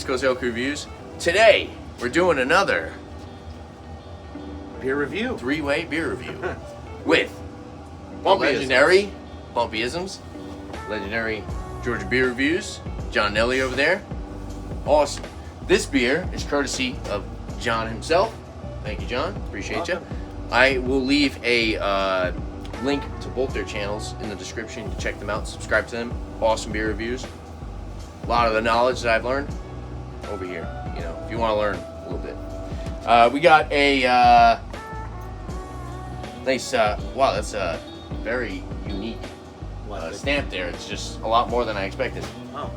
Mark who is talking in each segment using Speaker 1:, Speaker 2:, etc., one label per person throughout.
Speaker 1: East Coast Elk Reviews. Today, we're doing another
Speaker 2: beer review.
Speaker 1: Three-way beer review with
Speaker 2: Bumpy
Speaker 1: legendary Bumpy Isms, legendary Georgia Beer Reviews, John Nelly over there. Awesome. This beer is courtesy of John himself. Thank you, John. Appreciate you. I will leave a link to both their channels in the description to check them out. Subscribe to them. Awesome beer reviews. A lot of the knowledge that I've learned over here. You know, if you want to learn a little bit. We got a nice. Wow, that's a very unique stamp there. It's just a lot more than I expected.
Speaker 2: Oh.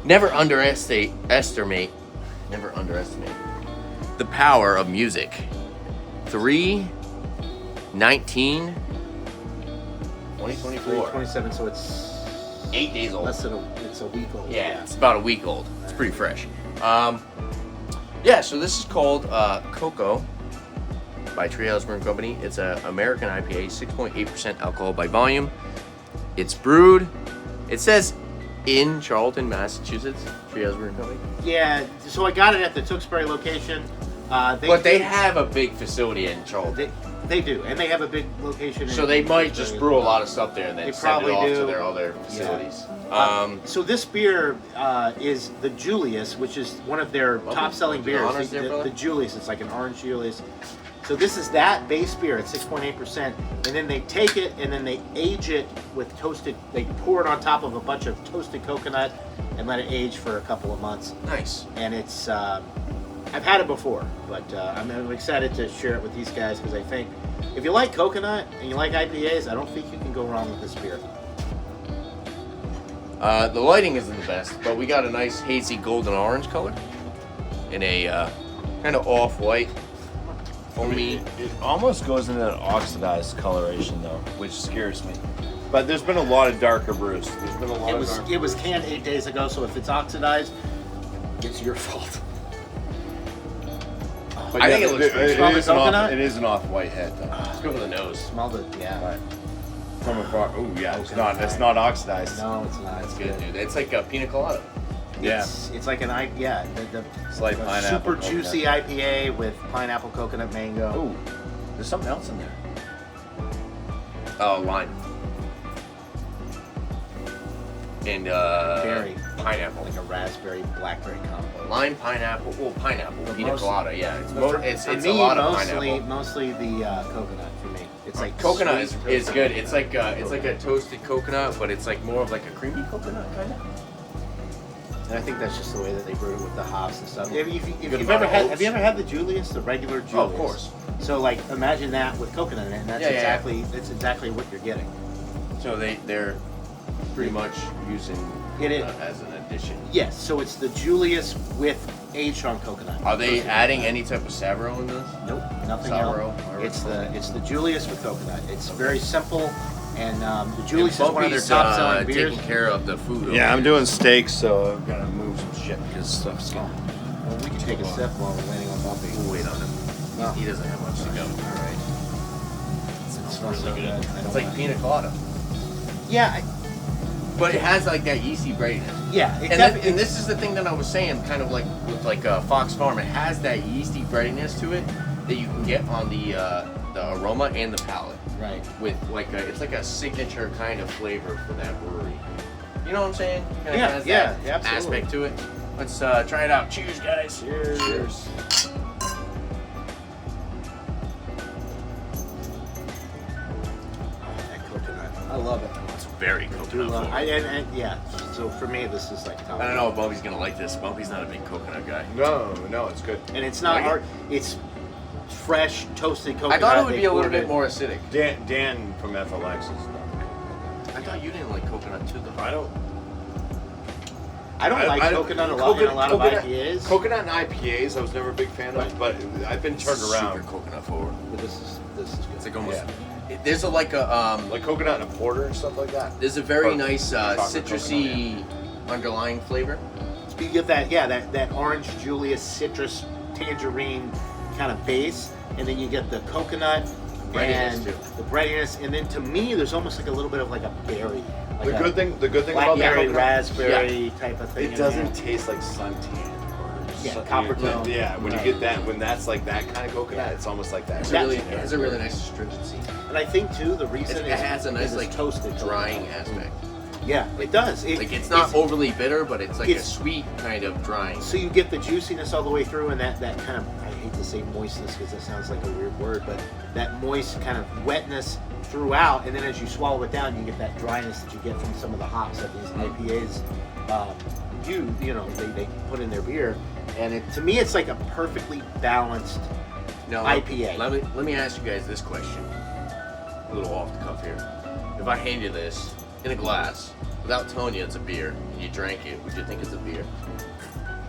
Speaker 1: Never underestimate the power of music. 3/19/2024.
Speaker 2: 27, so it's
Speaker 1: 8 days old.
Speaker 2: It's a week old.
Speaker 1: Yeah, it's about a week old. It's pretty fresh. Yeah, so this is called Coco by Treehouse Brewing Company. It's an American IPA, 6.8% alcohol by volume. It's brewed, it says in Charlton, Massachusetts, Treehouse Brewing Company.
Speaker 2: Yeah, so I got it at the Tewksbury location.
Speaker 1: They have a big facility in Charlton.
Speaker 2: They do, and they have a big location.
Speaker 1: So they might just brew a lot of stuff there and then send it off to their other facilities.
Speaker 2: Yeah. So this beer is the Julius, which is one of their top-selling beers. The Julius, it's like an orange Julius. So this is that base beer at 6.8%, and then they take it and then they age it with toasted. They pour it on top of a bunch of toasted coconut and let it age for a couple of months.
Speaker 1: Nice.
Speaker 2: And it's. I've had it before, but I'm excited to share it with these guys because I think if you like coconut and you like IPAs, I don't think you can go wrong with this beer.
Speaker 1: The lighting isn't the best, but we got a nice hazy golden orange color in a kind of off-white, foamy.
Speaker 3: It almost goes into an oxidized coloration though, which scares me. But there's been a lot of darker brews. There's been a lot of darker.
Speaker 2: It was canned 8 days ago, so if it's oxidized, it's your fault.
Speaker 3: But
Speaker 1: I think it looks pretty
Speaker 3: good. It is an off-white head though.
Speaker 1: Let's go for the nose.
Speaker 2: Smell the
Speaker 3: Right. From afar. Oh yeah, it's not oxidized.
Speaker 2: No, it's not.
Speaker 1: That's good, dude. It's like a pina colada.
Speaker 2: It's like an the
Speaker 3: Slight pineapple.
Speaker 2: Super
Speaker 3: coconut.
Speaker 2: juicy IPA with pineapple, coconut, mango.
Speaker 3: Oh, there's something else in there.
Speaker 1: Oh, lime. And
Speaker 2: Berry.
Speaker 1: pineapple.
Speaker 2: Like a raspberry blackberry combo.
Speaker 1: Lime, pineapple. Well, pineapple. Pina colada. Yeah, it's
Speaker 2: For
Speaker 1: a
Speaker 2: me,
Speaker 1: lot of pineapple.
Speaker 2: Mostly the coconut for me. It's like
Speaker 1: Coconut
Speaker 2: sweet
Speaker 1: is good. It's like
Speaker 2: coconut.
Speaker 1: it's like a toasted coconut, but it's like more of like a creamy coconut kind of.
Speaker 2: And I think that's just the way that they brew it with the hops and stuff.
Speaker 1: Good
Speaker 2: Have you
Speaker 1: amount of oats.
Speaker 2: ever had the Julius, the regular Julius?
Speaker 1: Oh, of course.
Speaker 2: So like imagine that with coconut in it, and that's that's exactly what you're getting.
Speaker 1: So they're pretty much using
Speaker 2: It is.
Speaker 1: as an addition.
Speaker 2: Yes, so it's the Julius with aged on coconut.
Speaker 1: Are they adding any type of Savro in this?
Speaker 2: Nope, nothing
Speaker 1: Savro,
Speaker 2: else. It's the Julius with coconut. It's very simple, and the Julius is one of their top-selling beers.
Speaker 1: Taking care of the food.
Speaker 3: Yeah, I'm doing steaks, so I've got to move some shit because stuff's gone.
Speaker 2: Well, we can take a sip while we're waiting on Bumpy.
Speaker 1: We'll wait on him.
Speaker 2: No.
Speaker 1: He doesn't have much to go.
Speaker 2: All right.
Speaker 1: It
Speaker 2: smells so good.
Speaker 1: It's like pina colada.
Speaker 2: Yeah.
Speaker 1: But it has like that yeasty brightness.
Speaker 2: Yeah.
Speaker 1: And this is the thing that I was saying, kind of like with like Fox Farm. It has that yeasty breadiness to it that you can get on the aroma and the palate.
Speaker 2: Right.
Speaker 1: With like it's like a signature kind of flavor for that brewery. You know what I'm saying? Kinda
Speaker 2: Yeah,
Speaker 1: has
Speaker 2: yeah,
Speaker 1: that
Speaker 2: absolutely.
Speaker 1: aspect to it. Let's try it out. Cheers, guys.
Speaker 2: Cheers.
Speaker 1: Cheers.
Speaker 2: That coconut. I love it.
Speaker 1: It's very coconut forward.
Speaker 2: Yeah. So for me, this is like top.
Speaker 1: I don't know if Bumpy's gonna like this. Bumpy's not a big coconut guy.
Speaker 3: No, it's good.
Speaker 2: And it's not
Speaker 1: Like it?
Speaker 2: hard. It's fresh toasted coconut.
Speaker 1: I thought it would
Speaker 2: They
Speaker 1: be a little
Speaker 2: poured
Speaker 1: bit
Speaker 2: it.
Speaker 1: more acidic.
Speaker 3: Dan from FLX is not.
Speaker 1: I thought you didn't like coconut too, though.
Speaker 3: I don't.
Speaker 2: I don't like coconut a lot in a lot of IPAs.
Speaker 3: Coconut and IPAs, I was never a big fan of, but I've been turned around.
Speaker 1: Super coconut forward.
Speaker 2: But this is good.
Speaker 1: It's like almost.
Speaker 3: Yeah.
Speaker 1: There's a like
Speaker 3: coconut and a porter and stuff like that.
Speaker 1: There's a very
Speaker 3: Or
Speaker 1: nice
Speaker 3: chocolate
Speaker 1: citrusy underlying flavor.
Speaker 2: You get that orange Julius citrus tangerine kind of base, and then you get the coconut
Speaker 1: Breadiness,
Speaker 2: and
Speaker 1: too.
Speaker 2: the breadiness, and then to me, there's almost like a little bit of like a berry. Like
Speaker 3: The good thing about the
Speaker 2: blackberry,
Speaker 3: coconut,
Speaker 2: raspberry type of thing.
Speaker 3: it doesn't taste like suntan.
Speaker 2: Yeah, copper tone.
Speaker 3: Yeah, when you get that, when that's like that kind of coconut, it's almost like that.
Speaker 1: It has a really nice astringency.
Speaker 2: And I think too, the reason
Speaker 1: it has a nice like
Speaker 2: toasted
Speaker 1: drying aspect.
Speaker 2: Yeah, it does.
Speaker 1: It's not overly bitter, but it's like a sweet kind of drying.
Speaker 2: So you get the juiciness all the way through, and that kind of, I hate to say moistness because that sounds like a weird word, but that moist kind of wetness throughout, and then as you swallow it down, you get that dryness that you get from some of the hops that these IPAs they put in their beer, and to me it's like a perfectly balanced IPA.
Speaker 1: Let me ask you guys this question, a little off the cuff here. If I hand you this in a glass without telling you it's a beer and you drank it, would you think it's a beer?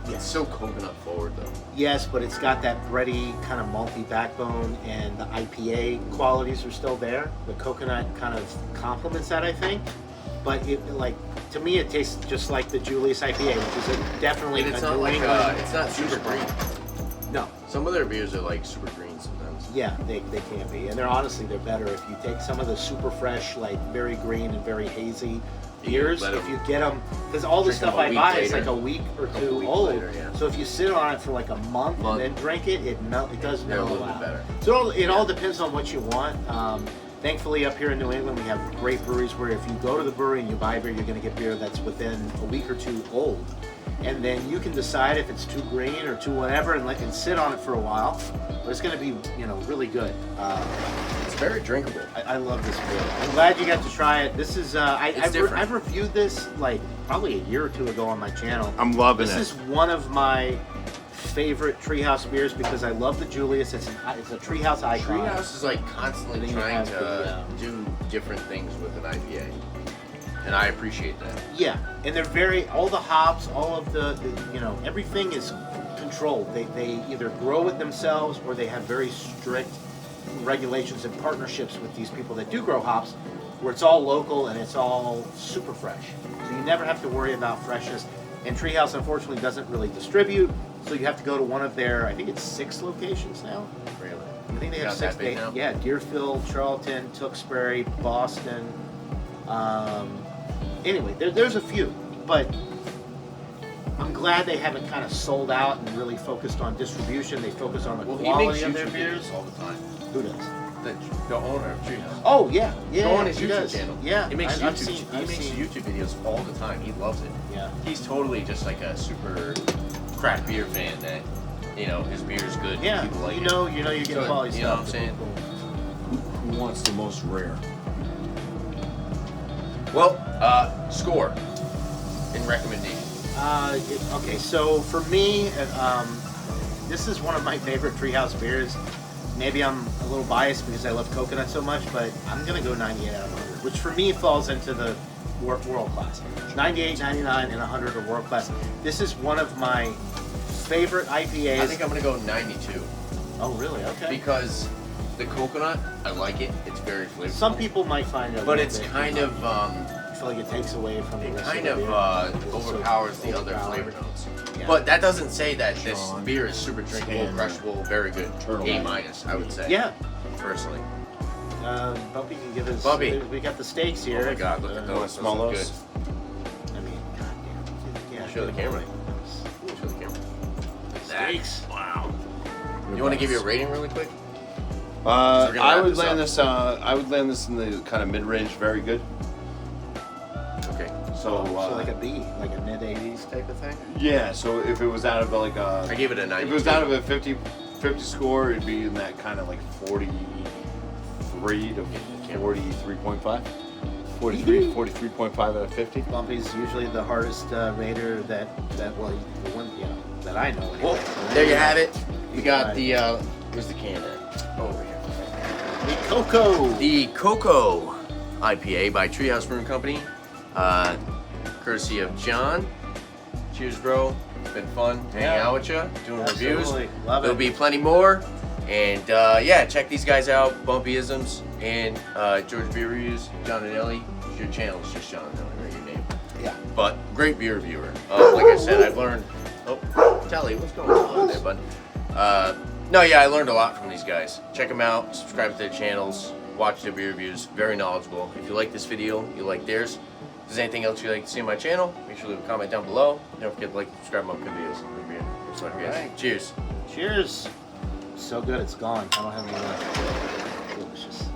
Speaker 2: Yes.
Speaker 1: It's so coconut forward though.
Speaker 2: Yes, but it's got that bready kind of malty backbone, and the IPA qualities are still there. The coconut kind of complements that, I think. But to me, it tastes just like the Julius IPA, which is definitely
Speaker 1: and it's
Speaker 2: a
Speaker 1: not
Speaker 2: New
Speaker 1: like
Speaker 2: England.
Speaker 1: it's not super green.
Speaker 2: No.
Speaker 1: Some of their beers are like super green sometimes.
Speaker 2: Yeah, they can be, and they're better if you take some of the super fresh, like very green and very hazy beers. If you get them, because all the stuff I buy is like a week or two old.
Speaker 1: Later, yeah.
Speaker 2: So if you sit on it for like a month and then drink it, it does
Speaker 1: They're
Speaker 2: mellow
Speaker 1: a little
Speaker 2: out.
Speaker 1: bit better.
Speaker 2: So it all depends on what you want. Thankfully, up here in New England, we have great breweries where if you go to the brewery and you buy beer, you're going to get beer that's within a week or two old. And then you can decide if it's too green or too whatever and sit on it for a while. But it's going to be, really good.
Speaker 1: It's very drinkable.
Speaker 2: I love this beer. I'm glad you got to try it. This is, I've reviewed this like probably a year or two ago on my channel.
Speaker 3: I'm loving it.
Speaker 2: This is one of my favorite Treehouse beers because I love the Julius. It's a Treehouse icon.
Speaker 1: Treehouse is like constantly trying to do different things with an IPA, and I appreciate that.
Speaker 2: Yeah, and they're all the hops, all of the everything is controlled. They either grow it themselves or they have very strict regulations and partnerships with these people that do grow hops, where it's all local and it's all super fresh. So you never have to worry about freshness. And Treehouse, unfortunately, doesn't really distribute, so you have to go to one of their, I think it's 6 locations now.
Speaker 1: Really?
Speaker 2: I think they have 6. Yeah, Deerfield, Charlton, Tewksbury, Boston. Anyway, there's a few, but I'm glad they haven't kind of sold out and really focused on distribution. They focus on the quality of their beers
Speaker 1: all the time.
Speaker 2: Who does?
Speaker 1: The owner of Treehouse.
Speaker 2: Oh yeah.
Speaker 1: Go on his YouTube channel.
Speaker 2: Yeah,
Speaker 1: he makes
Speaker 2: I've
Speaker 1: YouTube videos all the time. He loves it.
Speaker 2: Yeah.
Speaker 1: He's totally just like a super craft beer fan that his beer is good.
Speaker 2: Yeah.
Speaker 1: People like
Speaker 2: you know you're getting quality stuff.
Speaker 1: You know what I'm saying?
Speaker 3: Who wants the most rare?
Speaker 1: Well, score and recommendation.
Speaker 2: Okay, so for me, this is one of my favorite Treehouse beers. Maybe I'm a little biased because I love coconut so much, but I'm going to go 98 out of 100, which for me falls into the world class. 98, 99, and 100 are world class. This is one of my favorite IPAs.
Speaker 1: I think I'm going to go 92.
Speaker 2: Oh, really? Okay.
Speaker 1: Because the coconut, I like it. It's very flavorful.
Speaker 2: Some people might find it,
Speaker 1: but it's kind of
Speaker 2: I feel like it takes away from the rest of the beer.
Speaker 1: Overpowers the other flavor notes. Yeah. But that doesn't say that this beer is super drinkable, crushable, very good. A-, I would say.
Speaker 2: Yeah.
Speaker 1: Personally.
Speaker 2: Bumpy can give us.
Speaker 1: Bumpy.
Speaker 2: We got the steaks here.
Speaker 1: Oh my God! Look at those.
Speaker 3: Smell
Speaker 1: Those
Speaker 3: those.
Speaker 1: look good.
Speaker 2: I mean, goddamn. Yeah.
Speaker 1: Show the camera. Show the camera.
Speaker 2: Steaks.
Speaker 1: Wow. You want to give you a rating really quick?
Speaker 3: I would land this. I would land this in the kind of mid-range, very good.
Speaker 1: Okay.
Speaker 2: So like a B, like a mid-80s type of thing.
Speaker 3: Yeah. So if it was out of like a,
Speaker 1: I gave it a 90.
Speaker 3: If it was out of a 50 score, it'd be in that kind of like 43 to 43.5. 43.5 out of 50.
Speaker 2: Bumpy's usually the hardest rater that the one that I know. Anyway.
Speaker 1: Well, there you have it. We got the where's the can at? Over here.
Speaker 2: The Coco.
Speaker 1: The Coco IPA by Treehouse Brewing Company, courtesy of John. Cheers, bro. It's been fun hanging out with you, doing reviews.
Speaker 2: Love
Speaker 1: There'll be plenty more. And check these guys out, Bumpy Isms and George Beer Reviews, John and Ellie. Your channel is just John and Ellie, right? Your name.
Speaker 2: Yeah.
Speaker 1: But great beer reviewer. Like I said, I've learned. Oh, Telly, what's going on there, bud? I learned a lot from these guys. Check them out. Subscribe to their channels. watch the beer reviews. Very knowledgeable. If you like this video, you like theirs. If there's anything else you'd like to see on my channel, make sure to leave a comment down below. Don't forget to like, subscribe, and good videos. Good beer.
Speaker 2: Right.
Speaker 1: Cheers.
Speaker 2: Cheers. So good, it's gone. I don't have any left. Delicious.